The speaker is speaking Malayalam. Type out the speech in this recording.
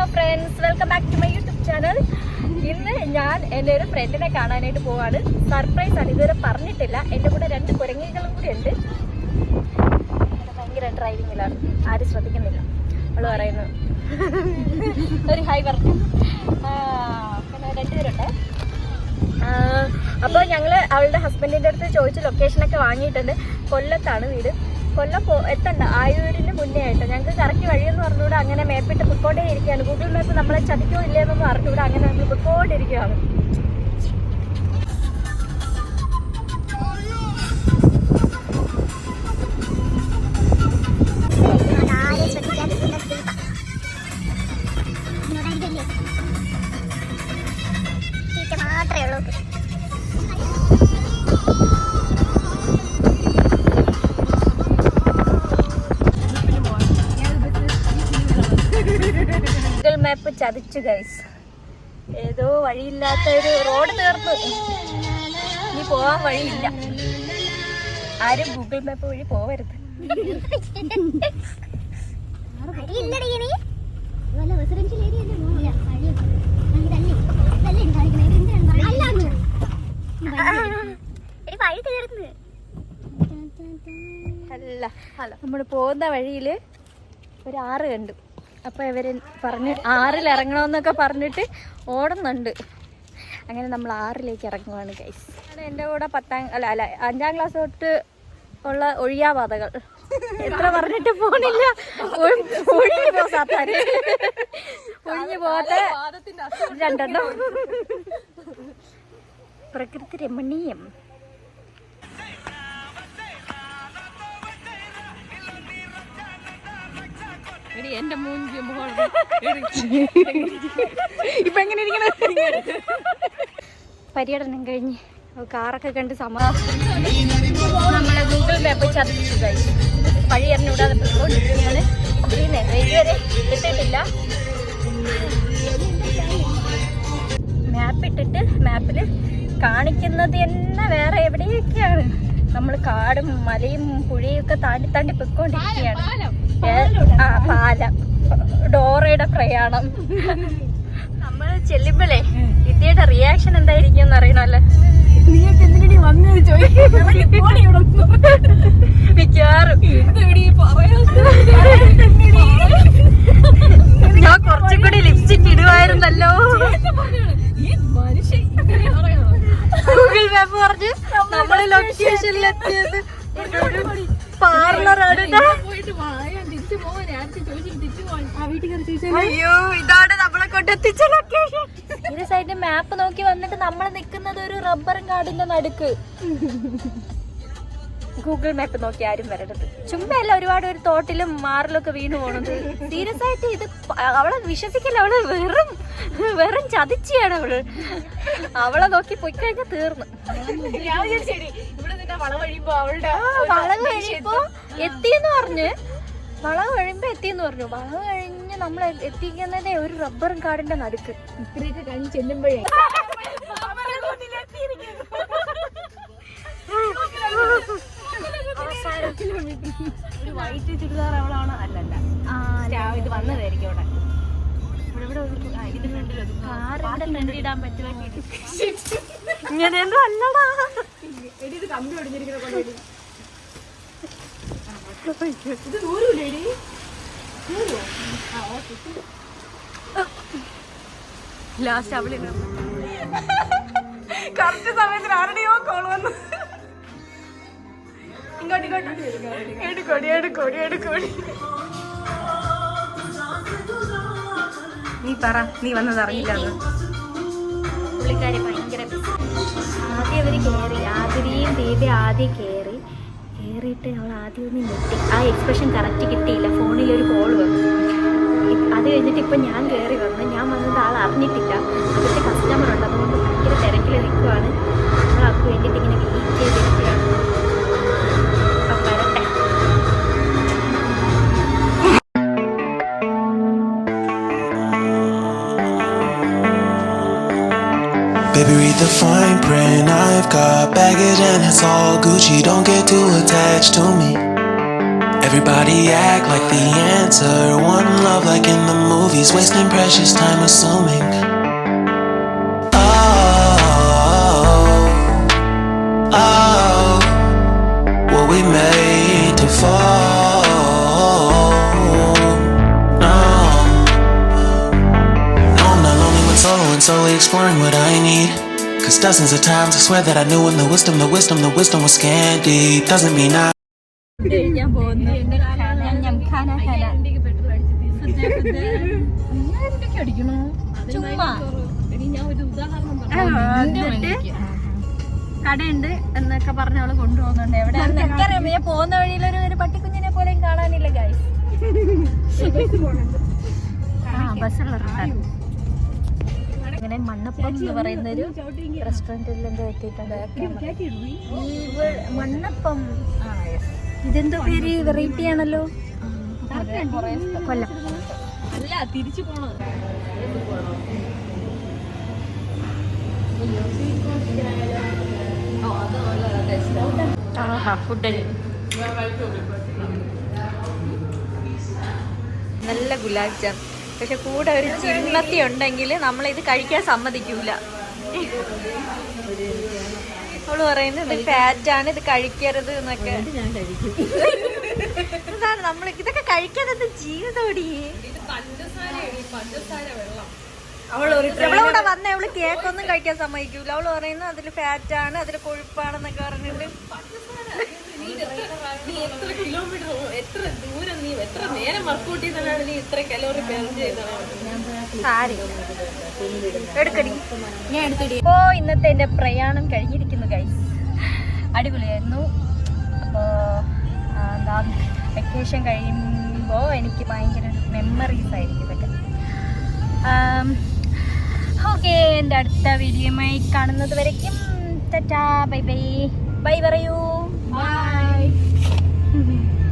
Hello friends, welcome back to my YouTube channel. ഇന്ന് ഞാൻ എൻ്റെ ഒരു ഫ്രണ്ടിനെ കാണാനായിട്ട് പോവാണ്. സർപ്രൈസ് ആണ്, ഇതുവരെ പറഞ്ഞിട്ടില്ല. എൻ്റെ കൂടെ 2 കുരങ്ങികളും കൂടി ഉണ്ട്. ഭയങ്കര ഡ്രൈവിങ്ങിലാണ്, ആരും ശ്രദ്ധിക്കുന്നില്ല. അവള് പറയുന്നു ഒരു ഹായ് പറഞ്ഞു. പിന്നെ 2 പേരുണ്ട്. അപ്പോൾ ഞങ്ങൾ അവളുടെ ഹസ്ബൻഡിൻ്റെ അടുത്ത് ചോദിച്ച് ലൊക്കേഷനൊക്കെ വാങ്ങിയിട്ടുണ്ട്. കൊല്ലത്താണ് വീട്. കൊല്ലം എത്തണ്ട, ആയൂരിന് മുന്നേ ആയിട്ട്. ഞങ്ങൾക്ക് കറക്റ്റ് വഴിയെന്ന് പറഞ്ഞുകൂടെ അങ്ങനെ മേപ്പിട്ട് പൊക്കോണ്ടേ ഇരിക്കുകയാണ്. ഗൂഗിൾ മാപ്പ് നമ്മളെ ചതിക്കോ ഇല്ലയെന്നൊന്നും അറിഞ്ഞുകൂടെ അങ്ങനെ നമ്മൾ പൊക്കോണ്ടിരിക്കുകയാണ്. ഗൂഗിൾ മാപ്പ് ചതിച്ചു ഗൈസ്. ഏതോ വഴിയില്ലാത്ത ഒരു റോഡ് തീർന്നു, ഇനി പോവാൻ വഴിയില്ല. ആരും ഗൂഗിൾ മാപ്പ് വഴി പോവരുത്. അല്ല, നമ്മൾ പോകുന്ന വഴിയില് ഒരു 6 കണ്ടു. അപ്പോൾ ഇവർ പറഞ്ഞ് 6-ൽ ഇറങ്ങണമെന്നൊക്കെ പറഞ്ഞിട്ട് ഓടുന്നുണ്ട്. അങ്ങനെ നമ്മൾ 6-ലേക്ക് ഇറങ്ങുവാണ് ഗൈസ്. എൻ്റെ കൂടെ 5-ാം ക്ലാസ് തൊട്ട് ഉള്ള ഒഴിയാപാതകൾ. എത്ര പറഞ്ഞിട്ട് പോണില്ല, ഒഴിഞ്ഞു പോകാത്താര്, ഒഴിഞ്ഞു പോകാത്ത 2 പ്രകൃതി രമണീയം. എന്റെ ഇപ്പൊ എങ്ങനെ ഇരിക്കണ? പര്യടനം കഴിഞ്ഞ് കാറൊക്കെ കണ്ട് നമ്മളെ ഗൂഗിൾ മാപ്പ് ചതിച്ചു കഴിച്ചു. വഴി അറിഞ്ഞൂടാതെ പോയിക്കൊണ്ടിരിക്കുകയാണ്. ഇതുവരെ എത്തിയിട്ടില്ല. മാപ്പിട്ടിട്ട് മാപ്പില് കാണിക്കുന്നത് തന്നെ വേറെ എവിടെയൊക്കെയാണ്. നമ്മൾ കാടും മലയും പുഴയും ഒക്കെ താണ്ടി താണ്ടി പൊയ്ക്കൊണ്ടിരിക്കുകയാണ്. പാലം, ഡോറയുടെ പ്രയാണം. നമ്മൾ ചെല്ലുമ്പോഴേ വിദ്യയുടെ റിയാക്ഷൻ എന്തായിരിക്കും എന്ന് അറിയണല്ലേ. മിക്കവാറും ഞാൻ കുറച്ചും കൂടി ലിപ്സ്റ്റിക് ഇടുവായിരുന്നല്ലോ. ഗൂഗിൾ മാപ്പ് പറഞ്ഞ് നമ്മള് ലൊക്കേഷനിലെത്തിയത് പാർലറാണ്. അയ്യോ, ഇതാണ് നമ്മളെ കൊണ്ടെത്തിച്ച ലൊക്കേഷൻ. ഈ സൈഡിൽ മാപ്പ് നോക്കി വന്നിട്ട് നമ്മൾ നിൽക്കുന്നത് ഒരു റബ്ബറും കാടിന്റെ നടുക്ക്. ഗൂഗിൾ മാപ്പ് നോക്കി ആരും വരരുത്. ചുമ്പല്ല ഒരുപാട് ഒരു തോട്ടിലും മാറിലൊക്കെ വീണു പോണത്. സീരിയസ് ആയിട്ട് ഇത് അവളെ വിശ്വസിക്കില്ല. അവള് വെറും ചതിച്ചിയാണ് അവള്. അവളെ നോക്കി പോയി കഴിഞ്ഞാൽ തീർന്നു. വളവ് കഴിയുമ്പോ എത്തിയെന്ന് പറഞ്ഞു. വളവ് കഴിയുമ്പോ എത്തിയെന്ന് പറഞ്ഞു. വളവ് കഴിഞ്ഞ് നമ്മൾ എത്തിക്കുന്നതേ ഒരു റബ്ബറും കാടിന്റെ നടുക്ക്. ഇത്രയൊക്കെ കഴിഞ്ഞ് ചെല്ലുമ്പോഴേ ഒരു വൈറ്റ് ചുരിദാർ അവളാണ്. അല്ലല്ല, ഇത് വന്നതായിരിക്കും അവിടെ. ഇടാൻ പറ്റുമോ? ഇങ്ങനെയൊന്നും അല്ലടാ. ഇത് കമ്പി ഒടിഞ്ഞിരിക്കുന്ന ലാസ്റ്റ് അവളി കറക്റ്റ് സമയത്തിന് ആരുടെയോ കോൾ വന്നു. എടുക്കോടി. നീ പറ, നീ വന്നത് അറിയില്ല. പുള്ളിക്കാരി ഭയങ്കര ആദ്യം അവര് കയറി. ആതിരയും ദീപ ആദ്യം കയറിയിട്ട് അവൾ ആദ്യം ഒന്ന് ഞെട്ടി. ആ എക്സ്പ്രഷൻ കറക്റ്റ് കിട്ടിയില്ല. ഫോണിലൊരു കോൾ വന്നു. അത് കഴിഞ്ഞിട്ട് ഇപ്പം ഞാൻ കയറി വന്നു. ഞാൻ വന്നത് ആൾ അറിഞ്ഞിട്ടില്ല. അതിൻ്റെ കസ്റ്റമർ ഉണ്ട്, അതുകൊണ്ട് ഭയങ്കര തിരക്കിൽ നിൽക്കുവാണ്. നമ്മൾ അവർക്ക് വേണ്ടിയിട്ട് ഇങ്ങനെ വെയിറ്റ് ചെയ്തിരിക്കുകയാണ്. അപ്പം വരട്ടെ. Baby, read the fine print. I've got baggage and it's all Gucci. Don't get too attached to me. Everybody act like the answer. One love like in the movies, wasting precious time assuming. Oh, were we made to fall? No, I'm not lonely when solo and solely exploring what I need. Cause dozens of times I swear that I knew when the wisdom was scanty. Doesn't mean I കഴിക്കാൻ പോകുന്നു ചുമ്മാ കടയുണ്ട് എന്നൊക്കെ പറഞ്ഞ അവള് കൊണ്ടുപോകുന്നുണ്ട്. എവിടെയാണെന്ന് എനിക്കറിയാം. ഞാൻ പോകുന്ന വഴിയിൽ ഒരു പട്ടിക്കുഞ്ഞിനെ പോലെയും കാണാനില്ല ഗൈസ്. ബസ്സുള്ള അങ്ങനെ മണ്ണപ്പം എന്ന് പറയുന്ന ഒരു റെസ്റ്റോറൻറ്റിൽ എന്തോ എത്തിയിട്ടുണ്ട്. മണ്ണപ്പം ഇതെന്തോ പേര് വെറൈറ്റി ആണല്ലോ. കൊല്ലം അല്ല തിരിച്ചു പോണത്. ഫുഡ് നല്ല ഗുലാബ് ജാം. പക്ഷെ കൂടെ ഒരു ചിമ്മത്തി ഉണ്ടെങ്കിൽ നമ്മളിത് കഴിക്കാൻ സമ്മതിക്കൂല. അവള് പറയുന്നത് ഇത് ഫാറ്റാണ്, ഇത് കഴിക്കരുത് എന്നൊക്കെ. എന്താണ് നമ്മൾ ഇതൊക്കെ കഴിക്കാതെ ജീവിതോടിയേ. അവളോടെ വന്ന അവള് കേക്കൊന്നും കഴിക്കാൻ സമ്മതിക്കൂല. അവള് പറയുന്നത് അതില് ഫാറ്റാണ്, അതില് കൊഴുപ്പാണെന്നൊക്കെ പറഞ്ഞിട്ട്. ഓ ഇന്നത്തെ എന്റെ പ്രയാണം കഴിഞ്ഞിരിക്കുന്നു ഗൈസ്. അടിപൊളിയായിരുന്നു. അപ്പോൾ എന്താ വെക്കേഷൻ കഴിയുമ്പോൾ എനിക്ക് ഭയങ്കര മെമ്മറീസ് ആയിരിക്കും ഇതൊക്കെ. ഓക്കെ, എൻ്റെ അടുത്ത വീഡിയോയുമായി കാണുന്നത് വരയ്ക്കും ടാറ്റാ ബൈ ബൈ. ബൈ പറയൂ.